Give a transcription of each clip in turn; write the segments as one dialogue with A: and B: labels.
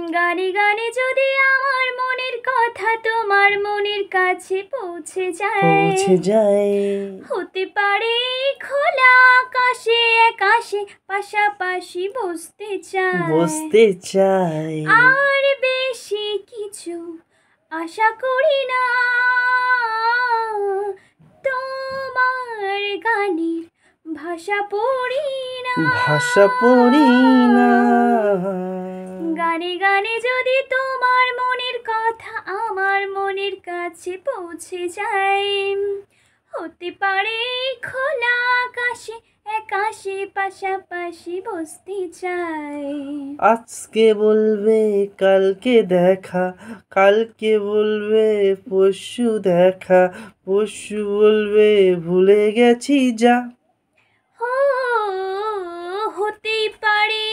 A: গানে গানে যদি আমার মনের কথা তোমার মনের কাছে পৌঁছে যায় হতে পারে খোলা আকাশে আকাশে পাশাপাশি বসতে চাই আর বেশি কিছু আশা করি না তোমার গানের ভাষা পড়ি না গানে গানে যদি তোমার মনের কথা আমার মনের কাছে পৌঁছে যায় হতে পারে খোলা আকাশে আকাশে পাশাপাশি বসতে চাই
B: আজকে বলবে কালকে দেখা কালকে বলবে পরশু দেখা পরশু বলবে ভুলে গেছি যা
A: হতেই পারে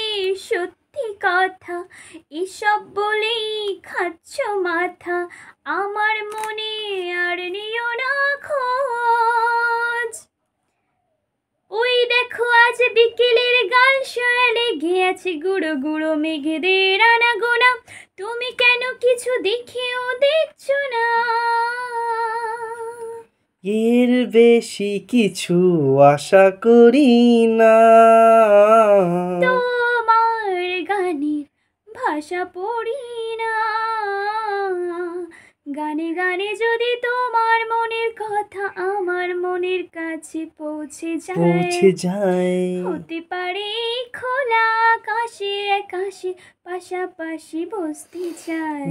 A: সত্যি কথা এসব বলেই খাচ্ছ মাথা আমার মনে আর নিও না খোঁজ ওই দেখো আজ বিকেলের গাল শোয়ালে গিয়েছে গুঁড়ো গুঁড়ো মেঘেদের আনাগোনা তুমি কেন কিছু দেখেও দেখছো না
B: এর বেশি কিছু আশা করি না
A: তোমার গানের ভাষা পড়ি না গানে গানে যদি তোমার মনের কথা আমার মনের কাছে পৌঁছে যায় হতে পারে খোলা আকাশে আকাশে পাশাপাশি বসতে চাই